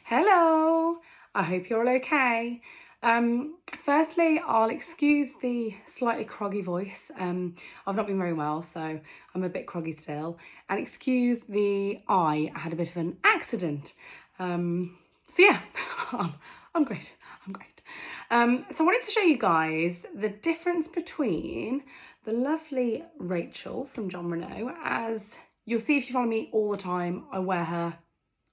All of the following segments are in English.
Hello, I hope you're all okay. Firstly, I'll excuse the slightly croggy voice. I've not been very well, so I'm a bit croggy still. And excuse I had a bit of an accident. So yeah, I'm great. I'm great. So I wanted to show you guys the difference between the lovely Rachel from John Renau, as you'll see if you follow me all the time, I wear her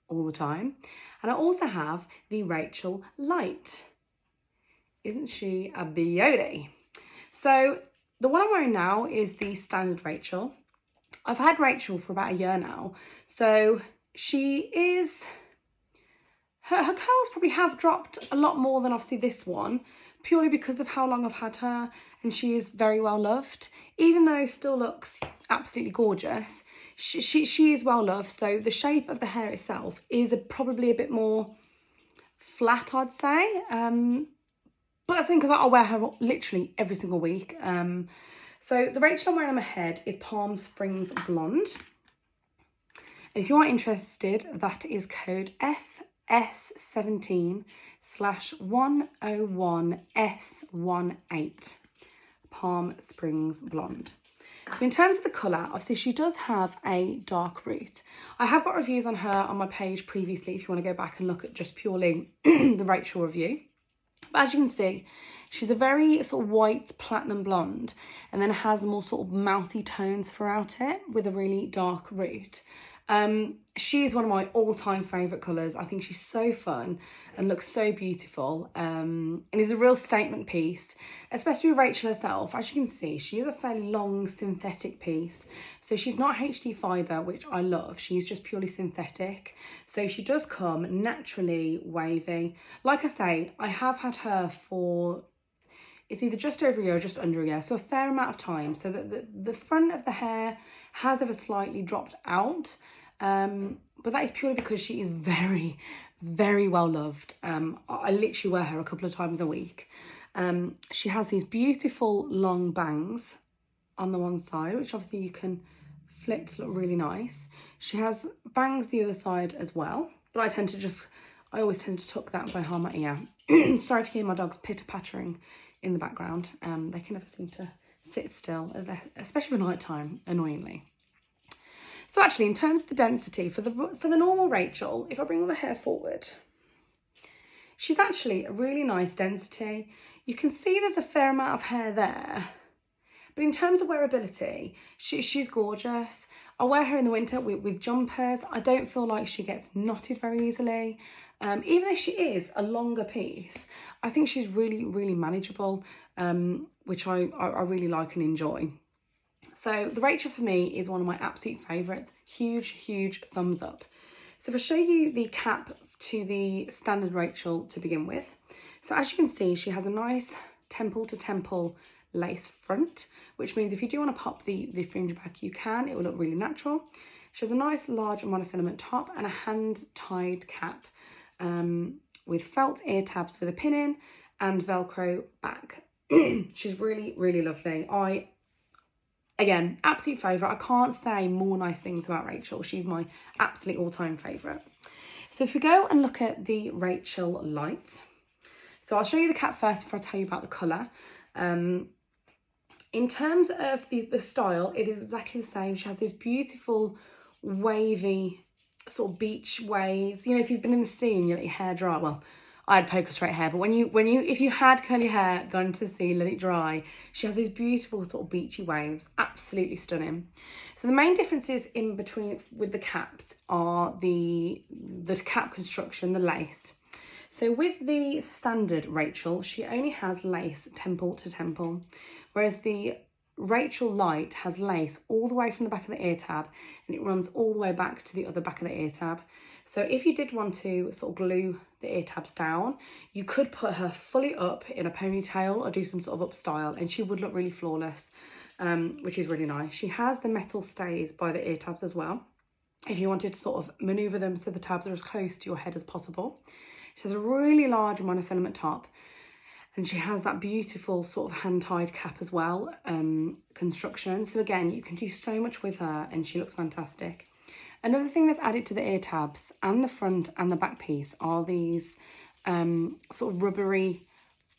all the time. And I also have the Rachel Lite. Isn't she a beauty? So the one I'm wearing now is the standard Rachel. I've had Rachel for about a year now. So she is, her curls probably have dropped a lot more than obviously this one, purely because of how long I've had her, and she is very well loved. Even though still looks absolutely gorgeous, she is well loved. So the shape of the hair itself is probably a bit more flat, I'd say. But that's because I wear her literally every single week. So the Rachel I'm wearing on my head is Palm Springs Blonde. And if you are interested, that is code FS17/101S18. Palm Springs Blonde. So in terms of the colour, obviously she does have a dark root. I have got reviews on her on my page previously if you want to go back and look at just purely the Rachel review. But as you can see, she's a very sort of white platinum blonde, and then has more sort of mousy tones throughout it with a really dark root. She is one of my all-time favourite colours. I think she's so fun and looks so beautiful, and is a real statement piece, especially with Rachel herself. As you can see, she is a fairly long synthetic piece. So she's not HD fibre, which I love. She's just purely synthetic. So she does come naturally wavy. Like I say, I have had her for, it's either just over a year or just under a year, so a fair amount of time. So that the front of the hair has ever slightly dropped out, but that is purely because she is very, very well loved. I literally wear her a couple of times a week. She has these beautiful long bangs on the one side, which obviously you can flip to look really nice. She has bangs the other side as well, but I always tend to tuck that behind my ear. Sorry if you hear my dogs pitter-pattering in the background. They can never seem to sit still, especially for night time, annoyingly. So actually, in terms of the density, for the normal Rachel, if I bring all the hair forward, she's actually a really nice density. You can see there's a fair amount of hair there. But in terms of wearability, she's gorgeous. I wear her in the winter with jumpers. I don't feel like she gets knotted very easily. Even though she is a longer piece, I think she's really, really manageable, which I really like and enjoy. So the Rachel for me is one of my absolute favourites. Huge, huge thumbs up. So if I show you the cap to the standard Rachel to begin with. So as you can see, she has a nice temple to temple lace front, which means if you do want to pop the fringe back, you can. It will look really natural. She has a nice large monofilament top and a hand-tied cap with felt ear tabs with a pin in and Velcro back. She's really, really lovely. Again, absolute favourite. I can't say more nice things about Rachel. She's my absolute all-time favourite. So if we go and look at the Rachel Lite. So I'll show you the cap first before I tell you about the colour. In terms of the style, it is exactly the same. She has this beautiful wavy sort of beach waves. You know, if you've been in the sea and you let your hair dry, well, I had poker straight hair, but if you had curly hair, gone into the sea, let it dry, she has these beautiful sort of beachy waves, absolutely stunning. So the main differences in between with the caps are the cap construction, the lace. So with the standard Rachel, she only has lace temple to temple, whereas the Rachel Lite has lace all the way from the back of the ear tab, and it runs all the way back to the other back of the ear tab. So if you did want to sort of glue the ear tabs down, you could put her fully up in a ponytail or do some sort of up style, and she would look really flawless, which is really nice. She has the metal stays by the ear tabs as well, if you wanted to sort of manoeuvre them so the tabs are as close to your head as possible. She has a really large monofilament top, and she has that beautiful sort of hand-tied cap as well, construction. So again, you can do so much with her and she looks fantastic. Another thing they've added to the ear tabs and the front and the back piece are these sort of rubbery,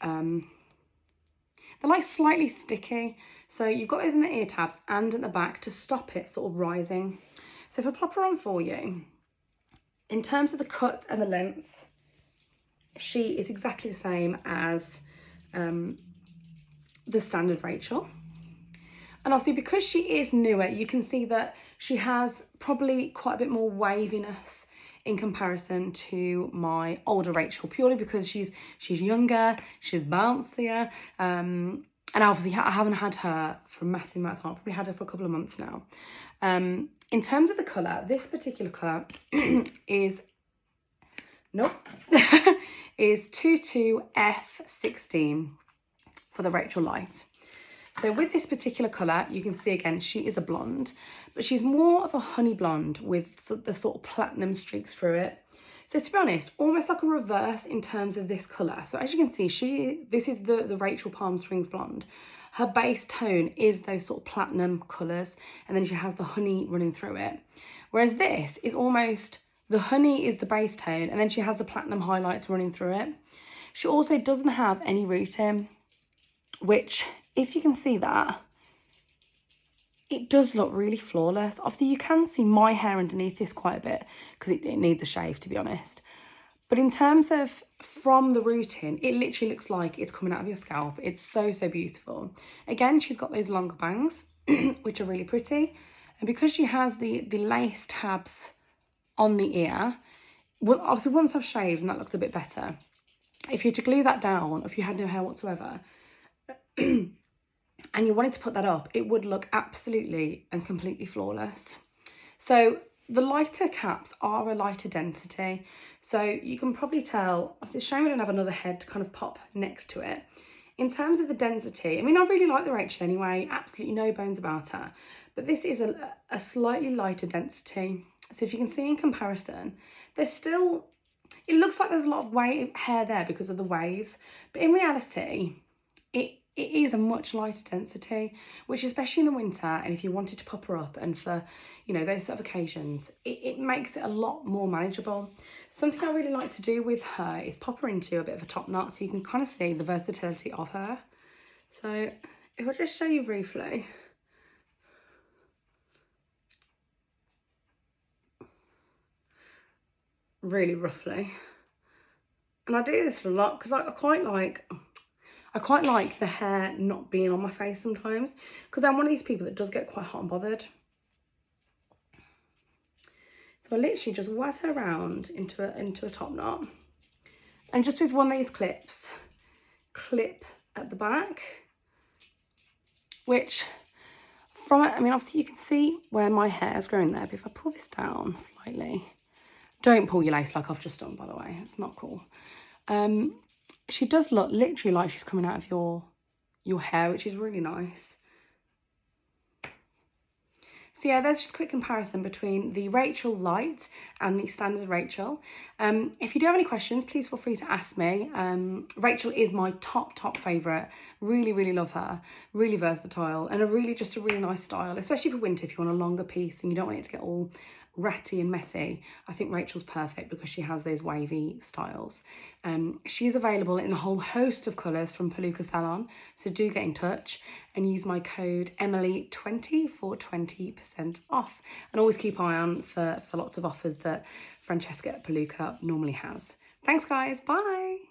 they're like slightly sticky. So you've got those in the ear tabs and at the back to stop it sort of rising. So if I plop her on for you, in terms of the cut and the length, she is exactly the same as the standard Rachel. And obviously because she is newer, you can see that she has probably quite a bit more waviness in comparison to my older Rachel, purely because she's younger, she's bouncier, and obviously I haven't had her for a massive amount of time. I've probably had her for a couple of months now. In terms of the colour, this particular colour is, is 22F16 for the Rachel Lite. So with this particular colour, you can see again, she is a blonde, but she's more of a honey blonde with the sort of platinum streaks through it. So to be honest, almost like a reverse in terms of this colour. So as you can see, this is the Rachel Palm Springs blonde. Her base tone is those sort of platinum colours, and then she has the honey running through it. Whereas this is almost, the honey is the base tone, and then she has the platinum highlights running through it. She also doesn't have any rooting, which, if you can see that, it does look really flawless. Obviously, you can see my hair underneath this quite a bit because it needs a shave, to be honest. But in terms of from the rooting, it literally looks like it's coming out of your scalp. It's so, so beautiful. Again, she's got those longer bangs, which are really pretty. And because she has the lace tabs on the ear, well, obviously once I've shaved and that looks a bit better, if you were to glue that down, if you had no hair whatsoever, and you wanted to put that up, it would look absolutely and completely flawless. So the lighter caps are a lighter density. So you can probably tell, it's a shame I don't have another head to kind of pop next to it. In terms of the density, I mean, I really like the Rachel anyway, absolutely no bones about her. But this is a slightly lighter density. So if you can see in comparison, there's still, it looks like there's a lot of hair there because of the waves. But in reality, it is a much lighter density, which especially in the winter, and if you wanted to pop her up and for, you know, those sort of occasions, it makes it a lot more manageable. Something I really like to do with her is pop her into a bit of a top knot so you can kind of see the versatility of her. So if I just show you briefly. Really roughly. And I do this a lot because I quite like the hair not being on my face sometimes, because I'm one of these people that does get quite hot and bothered. So I literally just whiz her around into a top knot, and just with one of these clips, clip at the back, which from it, I mean, obviously you can see where my hair is growing there, but if I pull this down slightly, don't pull your lace like I've just done, by the way, it's not cool. She does look literally like she's coming out of your hair, which is really nice. So yeah, there's just a quick comparison between the Rachel Lite and the standard Rachel. If you do have any questions, please feel free to ask me. Rachel is my top favourite. Really, really love her. Really versatile and just a really nice style, especially for winter if you want a longer piece and you don't want it to get all ratty and messy. I think Rachel's perfect because she has those wavy styles. She's available in a whole host of colours from Palooka Salon, so do get in touch and use my code Emily20 for 20% off, and always keep an eye on for lots of offers that Francesca at Palooka normally has. Thanks guys, bye.